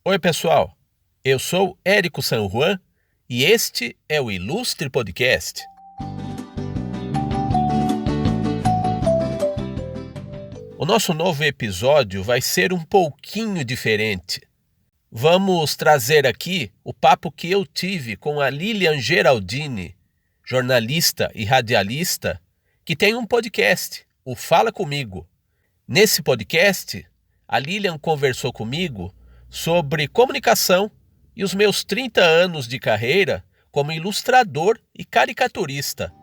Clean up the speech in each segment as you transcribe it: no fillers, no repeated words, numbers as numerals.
Oi, pessoal. Eu sou Érico San Juan e este é o Ilustre Podcast. O nosso novo episódio vai ser um pouquinho diferente. Vamos trazer aqui o papo que eu tive com a Lilian Geraldini, jornalista e radialista, que tem um podcast, o Fala Comigo. Nesse podcast, a Lilian conversou comigo sobre comunicação e os meus 30 anos de carreira como ilustrador e caricaturista.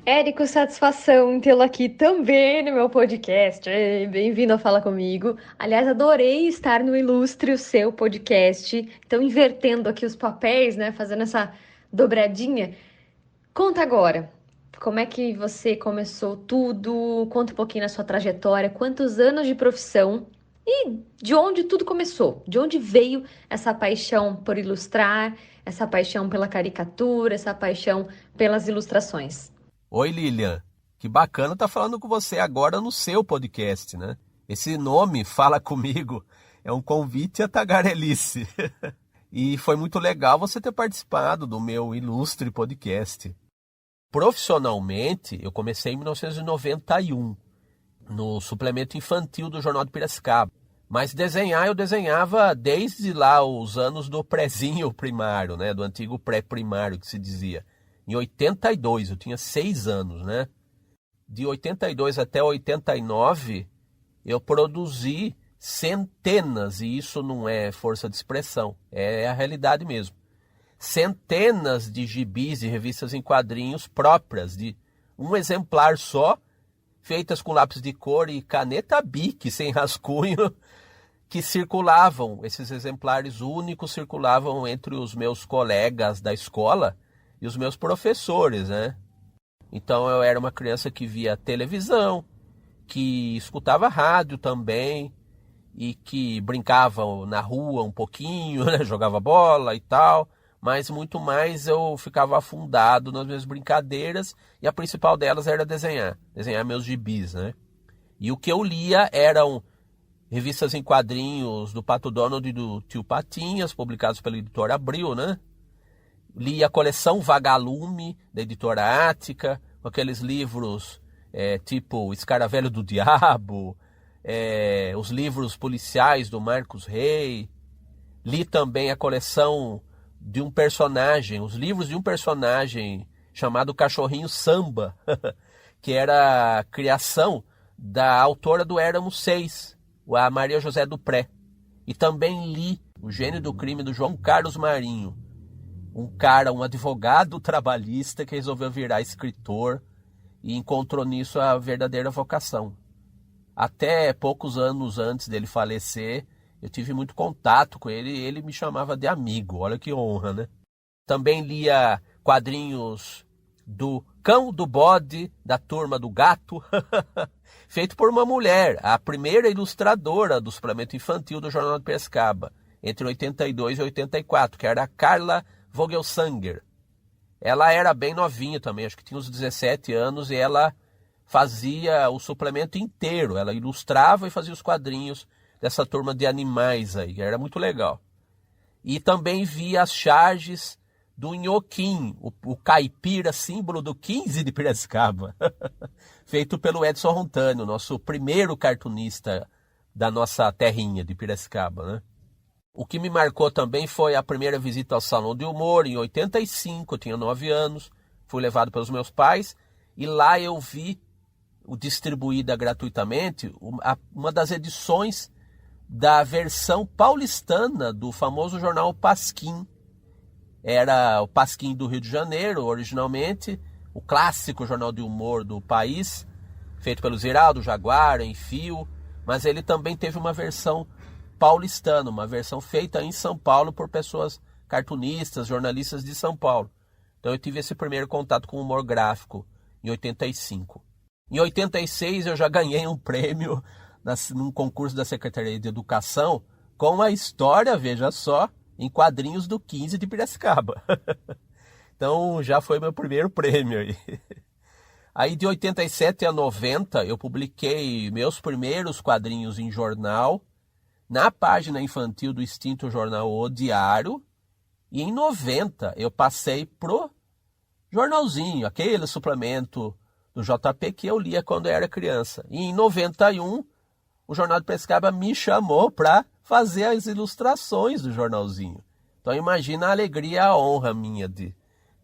Érico, satisfação em tê-lo aqui também no meu podcast. Bem-vindo a Fala Comigo. Aliás, adorei estar no Ilustre, o seu podcast. Então, invertendo aqui os papéis, né? Fazendo essa dobradinha. Conta agora, como é que você começou tudo? Conta um pouquinho na sua trajetória, quantos anos de profissão e de onde tudo começou? De onde veio essa paixão por ilustrar, essa paixão pela caricatura, essa paixão pelas ilustrações? Oi, Lilian. Que bacana estar falando com você agora no seu podcast, né? Esse nome, Fala Comigo, é um convite à tagarelice. E foi muito legal você ter participado do meu ilustre podcast. Profissionalmente, eu comecei em 1991, no suplemento infantil do Jornal de Piracicaba. Mas desenhar, eu desenhava desde lá os anos do prézinho primário, né? Do antigo pré-primário que se dizia. Em 82, eu tinha 6 anos, né? De 82 até 89, eu produzi centenas, e isso não é força de expressão, é a realidade mesmo. Centenas de gibis e revistas em quadrinhos próprias, de um exemplar só, feitas com lápis de cor e caneta Bic, sem rascunho, que circulavam, esses exemplares únicos circulavam entre os meus colegas da escola e os meus professores, né? Então eu era uma criança que via televisão, que escutava rádio também, e que brincava na rua um pouquinho, né? Jogava bola e tal, mas muito mais eu ficava afundado nas minhas brincadeiras, e a principal delas era desenhar meus gibis, né? E o que eu lia eram revistas em quadrinhos do Pato Donald e do Tio Patinhas, publicados pela editora Abril, né? Li a coleção Vagalume, da editora Ática, com aqueles livros tipo Escaravelho do Diabo, os livros policiais do Marcos Rey. Li também a coleção de um personagem, os livros de um personagem chamado Cachorrinho Samba, que era a criação da autora do Éramos Seis, a Maria José Dupré. E também li O Gênio do Crime, do João Carlos Marinho, um advogado trabalhista que resolveu virar escritor e encontrou nisso a verdadeira vocação. Até poucos anos antes dele falecer, eu tive muito contato com ele e ele me chamava de amigo. Olha que honra, né? Também lia quadrinhos do Cão, do Bode, da Turma do Gato, feito por uma mulher, a primeira ilustradora do suplemento infantil do Jornal de Piracicaba, entre 82 e 84, que era a Carla Vogelsanger. Ela era bem novinha também, acho que tinha uns 17 anos, e ela fazia o suplemento inteiro. Ela ilustrava e fazia os quadrinhos dessa turma de animais aí, era muito legal. E também via as charges do Nhoquim, o caipira, símbolo do 15 de Piracicaba, feito pelo Edson Rontano, nosso primeiro cartunista da nossa terrinha de Piracicaba, né? O que me marcou também foi a primeira visita ao Salão de Humor, em 85, eu tinha 9 anos, fui levado pelos meus pais, e lá eu vi, distribuída gratuitamente, uma das edições da versão paulistana do famoso jornal Pasquim. Era o Pasquim do Rio de Janeiro, originalmente, o clássico jornal de humor do país, feito pelo Ziraldo, Jaguar, Enfio, mas ele também teve uma versão paulistano, uma versão feita em São Paulo por pessoas cartunistas, jornalistas de São Paulo. Então eu tive esse primeiro contato com o humor gráfico em 85. Em 86 eu já ganhei um prêmio num concurso da Secretaria de Educação com a história, veja só, em quadrinhos do 15 de Piracicaba. Então já foi meu primeiro prêmio aí. Aí de 87 a 90 eu publiquei meus primeiros quadrinhos em jornal, na página infantil do extinto jornal O Diário, e em 90 eu passei pro jornalzinho, aquele suplemento do JP que eu lia quando eu era criança. E em 91, o Jornal de Piracicaba me chamou para fazer as ilustrações do jornalzinho. Então imagina a alegria e a honra minha de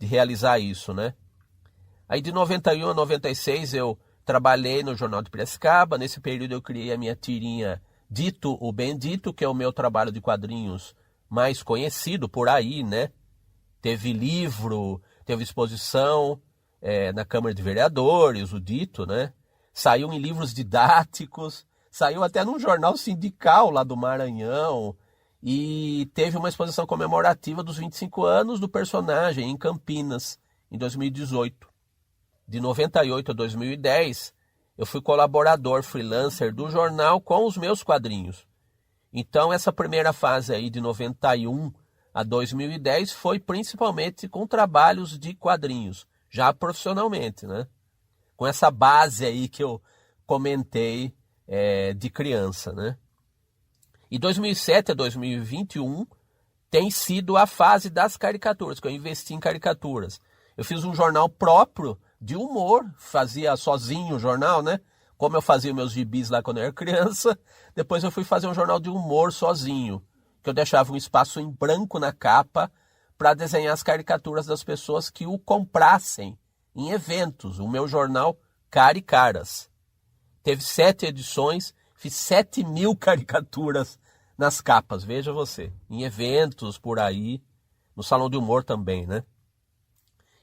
realizar isso, né? Aí de 91 a 96 eu trabalhei no Jornal de Piracicaba. Nesse período eu criei a minha tirinha Dito o Bendito, que é o meu trabalho de quadrinhos mais conhecido por aí, né? Teve livro, teve exposição na Câmara de Vereadores, o Dito, né? Saiu em livros didáticos, saiu até num jornal sindical lá do Maranhão, e teve uma exposição comemorativa dos 25 anos do personagem em Campinas, em 2018. De 98 a 2010, eu fui colaborador freelancer do jornal com os meus quadrinhos. Então, essa primeira fase aí de 91 a 2010 foi principalmente com trabalhos de quadrinhos, já profissionalmente, né? Com essa base aí que eu comentei de criança, né? E 2007 a 2021 tem sido a fase das caricaturas, que eu investi em caricaturas. Eu fiz um jornal próprio de humor, fazia sozinho o jornal, né? Como eu fazia meus gibis lá quando eu era criança, depois eu fui fazer um jornal de humor sozinho, que eu deixava um espaço em branco na capa para desenhar as caricaturas das pessoas que o comprassem em eventos. O meu jornal Cara e Caras. Teve 7 edições, fiz 7.000 caricaturas nas capas, veja você. Em eventos por aí, no Salão de Humor também, né?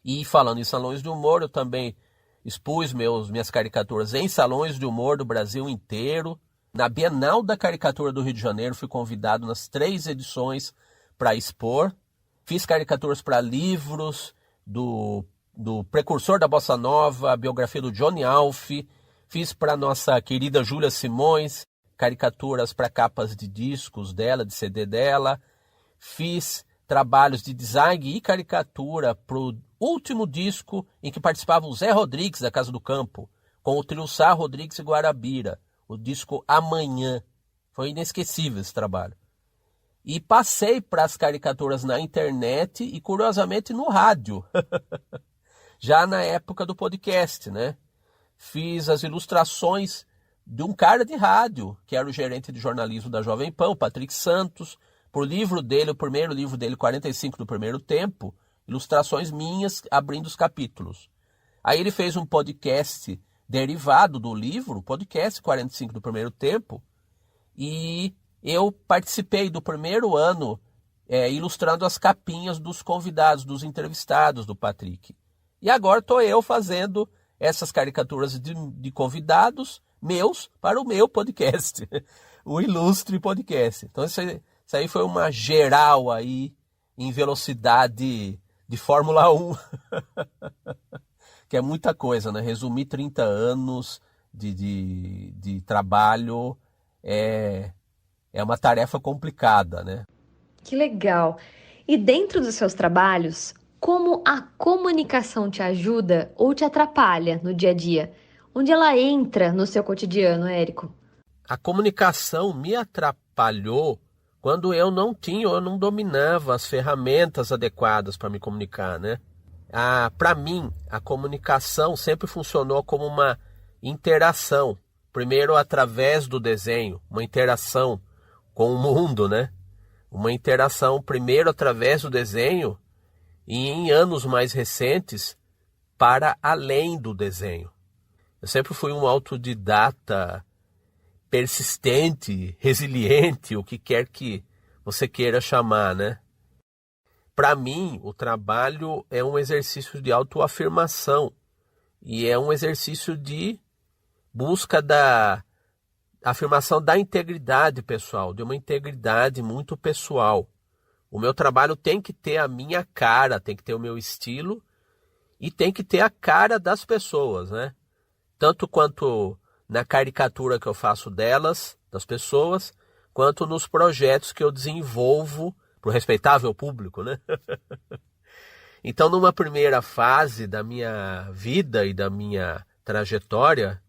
E falando em salões de humor, eu também expus minhas caricaturas em salões de humor do Brasil inteiro. Na Bienal da Caricatura do Rio de Janeiro, fui convidado nas 3 edições para expor. Fiz caricaturas para livros do precursor da Bossa Nova, a biografia do Johnny Alf. Fiz para nossa querida Júlia Simões, caricaturas para capas de discos dela, de CD dela. Fiz trabalhos de design e caricatura para o último disco em que participava o Zé Rodrigues, da Casa do Campo, com o trio Sá, Rodrigues e Guarabira, o disco Amanhã. Foi inesquecível esse trabalho. E passei para as caricaturas na internet e, curiosamente, no rádio. Já na época do podcast, né? Fiz as ilustrações de um cara de rádio, que era o gerente de jornalismo da Jovem Pan, o Patrick Santos, por livro dele, o primeiro livro dele, 45 do Primeiro Tempo, ilustrações minhas abrindo os capítulos. Aí ele fez um podcast derivado do livro, podcast 45 do Primeiro Tempo, e eu participei do primeiro ano ilustrando as capinhas dos convidados, dos entrevistados do Patrick. E agora estou eu fazendo essas caricaturas de convidados meus para o meu podcast, o Ilustre Podcast. Então isso aí foi uma geral aí em velocidade de Fórmula 1, que é muita coisa, né? Resumir 30 anos de trabalho é uma tarefa complicada, né? Que legal! E dentro dos seus trabalhos, como a comunicação te ajuda ou te atrapalha no dia a dia? Onde ela entra no seu cotidiano, Érico? A comunicação me atrapalhou quando eu não dominava as ferramentas adequadas para me comunicar, né? Para mim, a comunicação sempre funcionou como uma interação. Primeiro através do desenho, uma interação com o mundo, né? Uma interação primeiro através do desenho e em anos mais recentes para além do desenho. Eu sempre fui um autodidata persistente, resiliente, o que quer que você queira chamar, né? Para mim, o trabalho é um exercício de autoafirmação e é um exercício de busca da afirmação da integridade pessoal, de uma integridade muito pessoal. O meu trabalho tem que ter a minha cara, tem que ter o meu estilo e tem que ter a cara das pessoas, né? Tanto quanto na caricatura que eu faço delas, das pessoas, quanto nos projetos que eu desenvolvo para o respeitável público, né? Então, numa primeira fase da minha vida e da minha trajetória,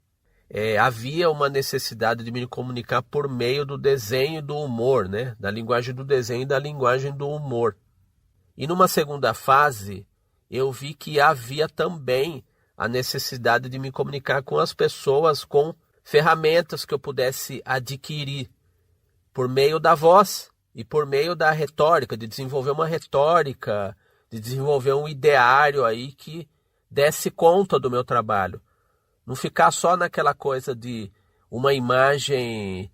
havia uma necessidade de me comunicar por meio do desenho e do humor, né? Da linguagem do desenho e da linguagem do humor. E numa segunda fase, eu vi que havia também a necessidade de me comunicar com as pessoas com ferramentas que eu pudesse adquirir por meio da voz e por meio da retórica, de desenvolver uma retórica, de desenvolver um ideário aí que desse conta do meu trabalho. Não ficar só naquela coisa de uma imagem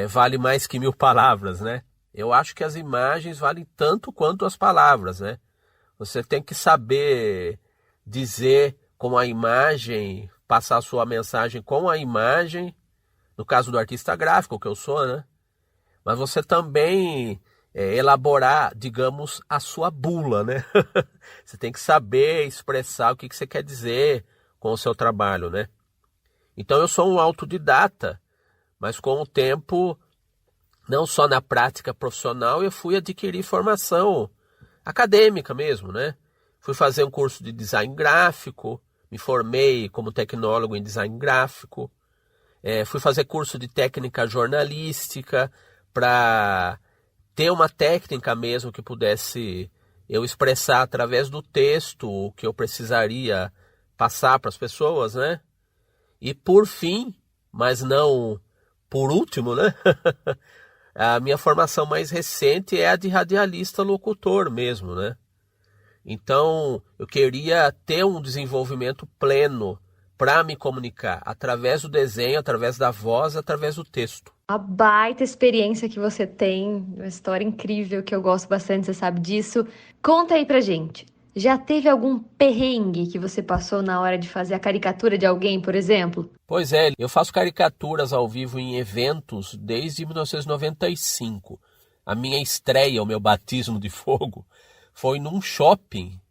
vale mais que 1000 palavras, né? Eu acho que as imagens valem tanto quanto as palavras, né? Você tem que saber dizer com a imagem, passar a sua mensagem com a imagem, no caso do artista gráfico, que eu sou, né? Mas você também elaborar, digamos, a sua bula, né? Você tem que saber expressar o que você quer dizer com o seu trabalho, né? Então eu sou um autodidata, mas com o tempo, não só na prática profissional, eu fui adquirir formação acadêmica mesmo, né? Fui fazer um curso de design gráfico, me formei como tecnólogo em design gráfico, fui fazer curso de técnica jornalística para ter uma técnica mesmo que pudesse eu expressar através do texto o que eu precisaria passar para as pessoas, né? E por fim, mas não por último, né? A minha formação mais recente é a de radialista locutor mesmo, né? Então, eu queria ter um desenvolvimento pleno para me comunicar através do desenho, através da voz, através do texto. A baita experiência que você tem, uma história incrível que eu gosto bastante, você sabe disso. Conta aí pra gente. Já teve algum perrengue que você passou na hora de fazer a caricatura de alguém, por exemplo? Pois é, eu faço caricaturas ao vivo em eventos desde 1995. A minha estreia, o meu batismo de fogo, foi num shopping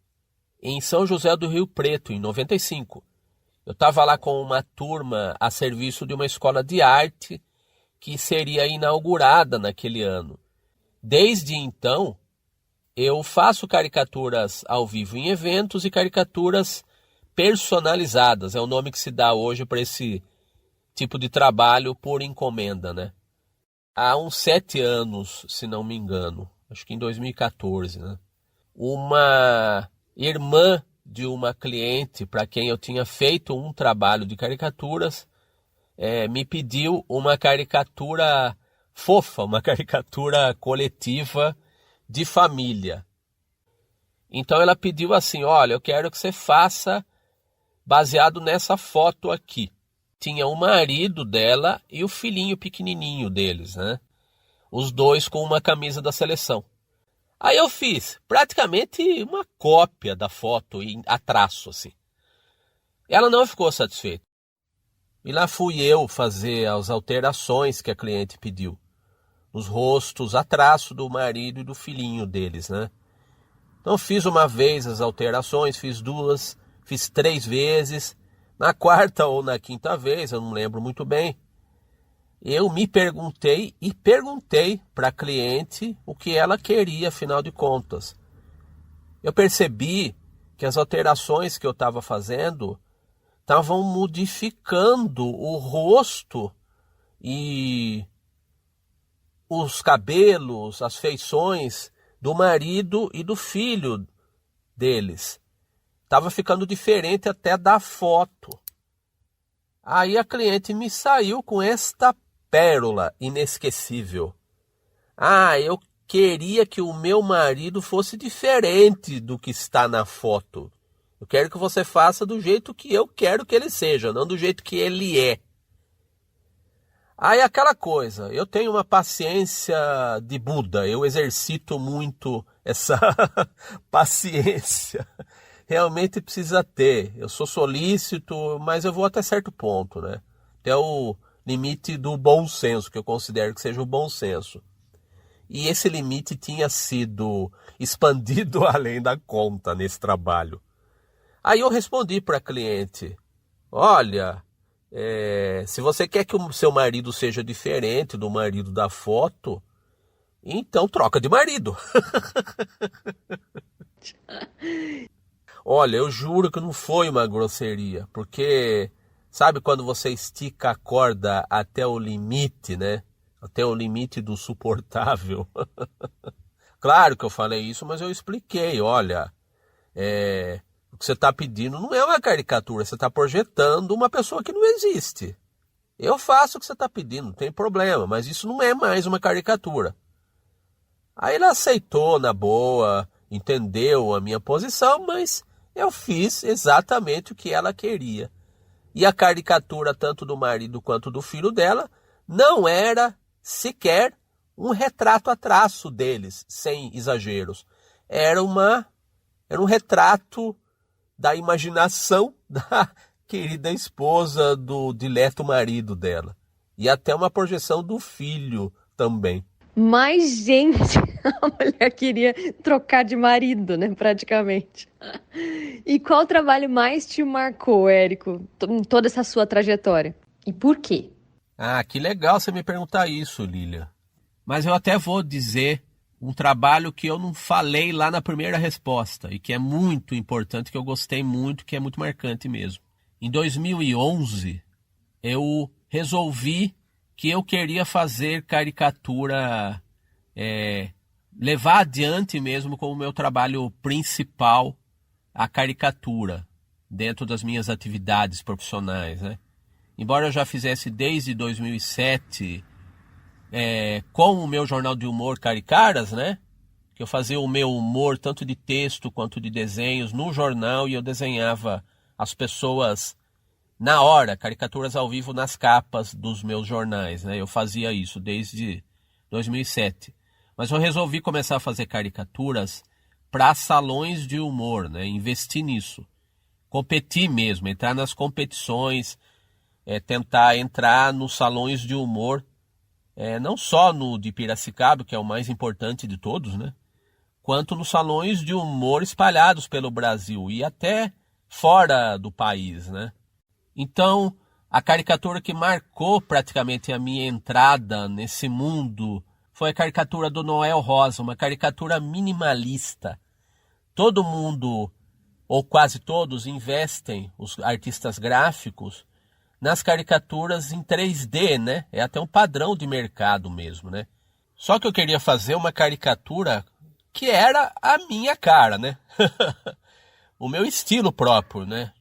em São José do Rio Preto, em 95. Eu estava lá com uma turma a serviço de uma escola de arte que seria inaugurada naquele ano. Desde então, eu faço caricaturas ao vivo em eventos e caricaturas personalizadas. É o nome que se dá hoje para esse tipo de trabalho por encomenda, né? Há uns 7 anos, se não me engano, acho que em 2014, né? Uma irmã de uma cliente para quem eu tinha feito um trabalho de caricaturas me pediu uma caricatura fofa, uma caricatura coletiva de família. Então ela pediu assim, olha, eu quero que você faça baseado nessa foto aqui. Tinha o marido dela e o filhinho pequenininho deles, né? Os dois com uma camisa da seleção. Aí eu fiz praticamente uma cópia da foto a traço, assim. Ela não ficou satisfeita. E lá fui eu fazer as alterações que a cliente pediu. Os rostos a traço do marido e do filhinho deles, né? Então fiz uma vez as alterações, fiz 2, fiz 3 vezes. Na quarta ou na quinta vez, eu não lembro muito bem, eu me perguntei e perguntei para a cliente o que ela queria, afinal de contas. Eu percebi que as alterações que eu estava fazendo estavam modificando o rosto e os cabelos, as feições do marido e do filho deles. Estava ficando diferente até da foto. Aí a cliente me saiu com esta pérola inesquecível. Eu queria que o meu marido fosse diferente do que está na foto. Eu quero que você faça do jeito que eu quero que ele seja, não do jeito que ele é. Aí aquela coisa, eu tenho uma paciência de Buda, eu exercito muito essa paciência. Realmente precisa ter. Eu sou solícito, mas eu vou até certo ponto, né? Até o limite do bom senso, que eu considero que seja o bom senso. E esse limite tinha sido expandido além da conta nesse trabalho. Aí eu respondi para a cliente, olha, se você quer que o seu marido seja diferente do marido da foto, então troca de marido. Olha, eu juro que não foi uma grosseria, porque Sabe quando você estica a corda até o limite, né? Até o limite do suportável. Claro que eu falei isso, mas eu expliquei. Olha, o que você está pedindo não é uma caricatura, você está projetando uma pessoa que não existe. Eu faço o que você está pedindo, não tem problema, mas isso não é mais uma caricatura. Aí ele aceitou na boa, entendeu a minha posição, mas eu fiz exatamente o que ela queria. E a caricatura, tanto do marido quanto do filho dela, não era sequer um retrato a traço deles, sem exageros. Era um retrato da imaginação da querida esposa do dileto marido dela. E até uma projeção do filho também. Mas, gente, a mulher queria trocar de marido, né, praticamente. E qual trabalho mais te marcou, Érico, em toda essa sua trajetória? E por quê? Ah, que legal você me perguntar isso, Lília. Mas eu até vou dizer um trabalho que eu não falei lá na primeira resposta e que é muito importante, que eu gostei muito, que é muito marcante mesmo. Em 2011, eu resolvi que eu queria fazer caricatura, levar adiante mesmo como meu trabalho principal a caricatura dentro das minhas atividades profissionais, né? Embora eu já fizesse desde 2007 com o meu jornal de humor Caricaras, né? Que eu fazia o meu humor tanto de texto quanto de desenhos no jornal e eu desenhava as pessoas na hora, caricaturas ao vivo nas capas dos meus jornais, né? Eu fazia isso desde 2007. Mas eu resolvi começar a fazer caricaturas para salões de humor, né? Investir nisso. Competir mesmo, entrar nas competições, tentar entrar nos salões de humor, não só no de Piracicaba, que é o mais importante de todos, né? Quanto nos salões de humor espalhados pelo Brasil e até fora do país, né? Então, a caricatura que marcou praticamente a minha entrada nesse mundo foi a caricatura do Noel Rosa, uma caricatura minimalista. Todo mundo, ou quase todos, investem, os artistas gráficos, nas caricaturas em 3D, né? É até um padrão de mercado mesmo, né? Só que eu queria fazer uma caricatura que era a minha cara, né? O meu estilo próprio, né?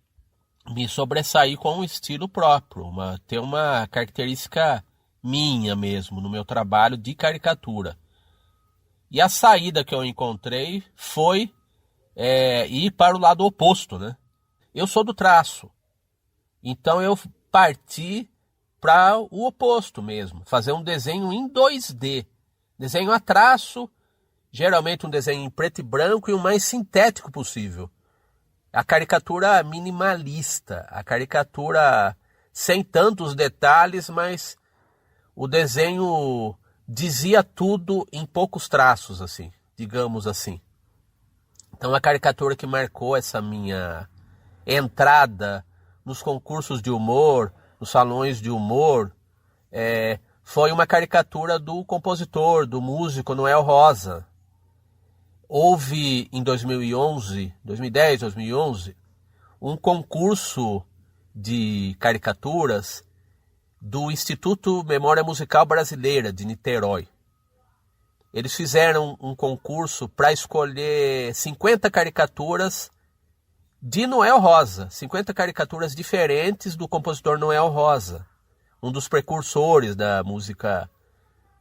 Me sobressair com um estilo próprio, ter uma característica minha mesmo no meu trabalho de caricatura. E a saída que eu encontrei foi ir para o lado oposto, né? Eu sou do traço, então eu parti para o oposto mesmo, fazer um desenho em 2D, desenho a traço, geralmente um desenho em preto e branco e o mais sintético possível. A caricatura minimalista, a caricatura sem tantos detalhes, mas o desenho dizia tudo em poucos traços, assim, digamos assim. Então a caricatura que marcou essa minha entrada nos concursos de humor, nos salões de humor, foi uma caricatura do compositor, do músico Noel Rosa. Houve em 2011, 2010, 2011, um concurso de caricaturas do Instituto Memória Musical Brasileira de Niterói. Eles fizeram um concurso para escolher 50 caricaturas de Noel Rosa, 50 caricaturas diferentes do compositor Noel Rosa, um dos precursores da música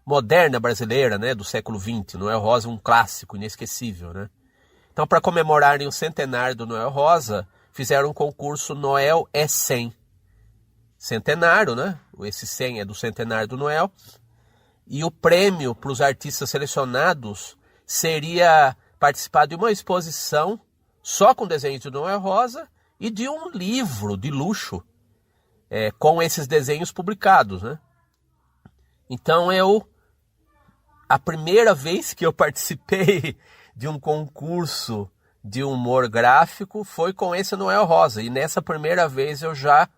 moderna brasileira, né, do século XX. Noel Rosa, um clássico inesquecível, né? Então, para comemorarem o centenário do Noel Rosa, fizeram um concurso Noel é 100. Centenário, né? Esse 100 é do centenário do Noel. E o prêmio para os artistas selecionados seria participar de uma exposição só com desenhos de Noel Rosa e de um livro de luxo com esses desenhos publicados, né? Então a primeira vez que eu participei de um concurso de humor gráfico foi com esse Noel Rosa. E nessa primeira vez eu já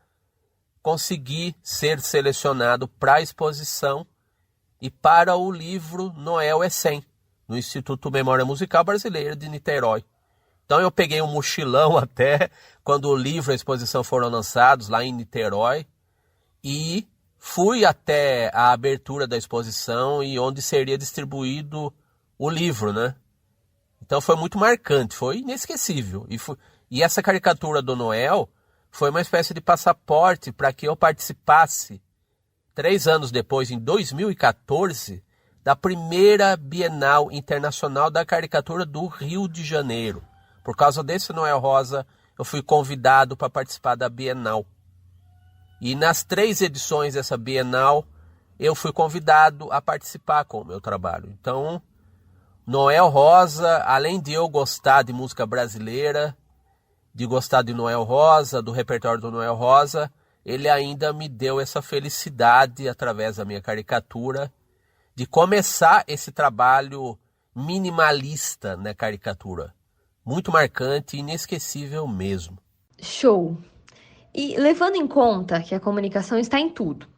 consegui ser selecionado para a exposição e para o livro Noel é 100, no Instituto Memória Musical Brasileira de Niterói. Então eu peguei um mochilão até quando o livro e a exposição foram lançados lá em Niterói e fui até a abertura da exposição e onde seria distribuído o livro, né? Então foi muito marcante, foi inesquecível. E essa caricatura do Noel foi uma espécie de passaporte para que eu participasse, 3 anos depois, em 2014, da primeira Bienal Internacional da Caricatura do Rio de Janeiro. Por causa desse Noel Rosa, eu fui convidado para participar da Bienal. E nas 3 edições dessa Bienal, eu fui convidado a participar com o meu trabalho. Então, Noel Rosa, além de eu gostar de música brasileira, de gostar de Noel Rosa, do repertório do Noel Rosa, ele ainda me deu essa felicidade, através da minha caricatura, de começar esse trabalho minimalista na caricatura. Muito marcante e inesquecível mesmo. Show! E levando em conta que a comunicação está em tudo,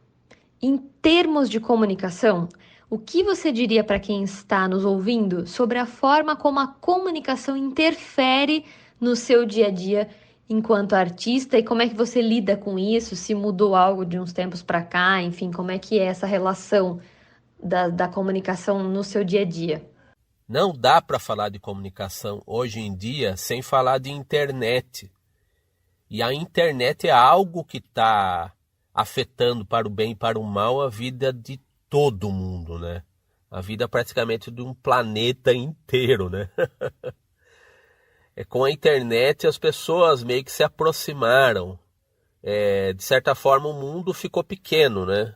em termos de comunicação, o que você diria para quem está nos ouvindo sobre a forma como a comunicação interfere no seu dia a dia enquanto artista e como é que você lida com isso? Se mudou algo de uns tempos para cá, enfim, como é que é essa relação da comunicação no seu dia a dia? Não dá para falar de comunicação hoje em dia sem falar de internet. E a internet é algo que está afetando para o bem e para o mal a vida de todo mundo, né? A vida praticamente de um planeta inteiro, né? Com a internet as pessoas meio que se aproximaram. De certa forma o mundo ficou pequeno, né?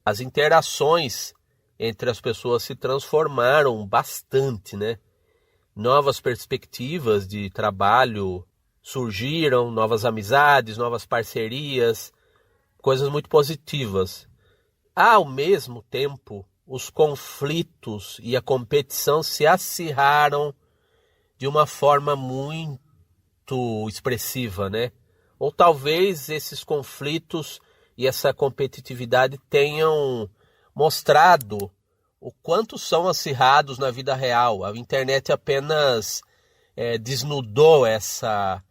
As interações entre as pessoas se transformaram bastante, né? Novas perspectivas de trabalho surgiram, novas amizades, novas parcerias, coisas muito positivas. Ao mesmo tempo, os conflitos e a competição se acirraram de uma forma muito expressiva, né? Ou talvez esses conflitos e essa competitividade tenham mostrado o quanto são acirrados na vida real. A internet apenas desnudou essa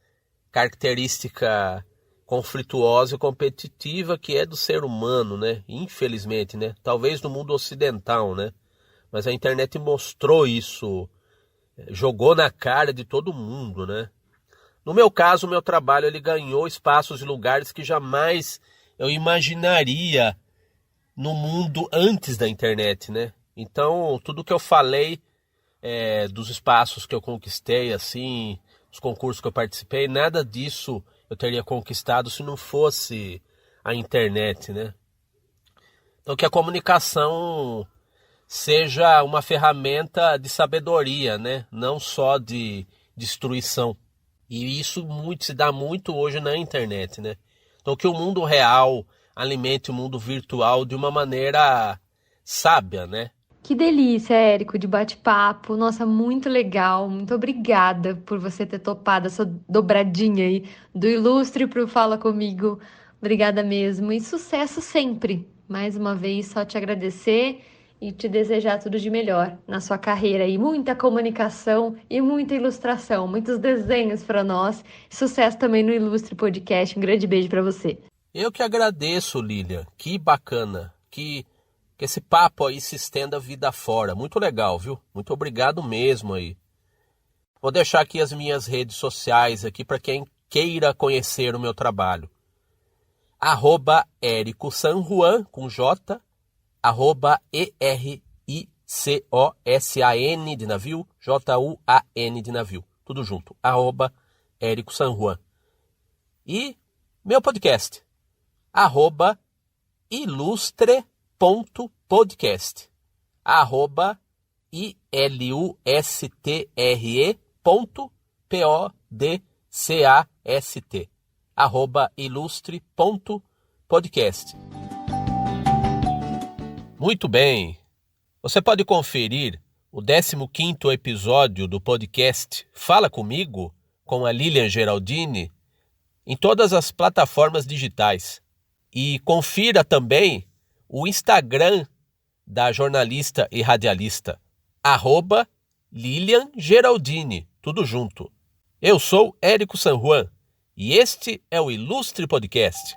característica conflituosa e competitiva que é do ser humano, né? Infelizmente, né? Talvez no mundo ocidental, né? Mas a internet mostrou isso, jogou na cara de todo mundo, né? No meu caso, o meu trabalho ele ganhou espaços e lugares que jamais eu imaginaria no mundo antes da internet, né? Então, tudo que eu falei dos espaços que eu conquistei, assim, os concursos que eu participei, nada disso eu teria conquistado se não fosse a internet, né? Então, que a comunicação seja uma ferramenta de sabedoria, né? Não só de destruição. E isso se dá muito hoje na internet, né? Então, que o mundo real alimente o mundo virtual de uma maneira sábia, né? Que delícia, Érico, de bate-papo. Nossa, muito legal. Muito obrigada por você ter topado essa dobradinha aí do Ilustre pro Fala Comigo. Obrigada mesmo. E sucesso sempre. Mais uma vez, só te agradecer e te desejar tudo de melhor na sua carreira aí. Muita comunicação e muita ilustração, muitos desenhos para nós. Sucesso também no Ilustre Podcast. Um grande beijo para você. Eu que agradeço, Lilian. Que bacana. Que esse papo aí se estenda vida fora. Muito legal, viu? Muito obrigado mesmo aí. Vou deixar aqui as minhas redes sociais aqui para quem queira conhecer o meu trabalho. @EricoSanJuan, com J, @ERICOSAN de navio, JUAN de navio. Tudo junto. @EricoSanJuan. E meu podcast. @ilustre.podcast. @ILUSTRE.PODCAST. @ilustre.podcast. Muito bem. Você pode conferir o 15º episódio do podcast Fala Comigo, com a Lilian Geraldini, em todas as plataformas digitais. E confira também o Instagram da jornalista e radialista, @Lilian Geraldini, tudo junto. Eu sou Érico San Juan e este é o Ilustre Podcast.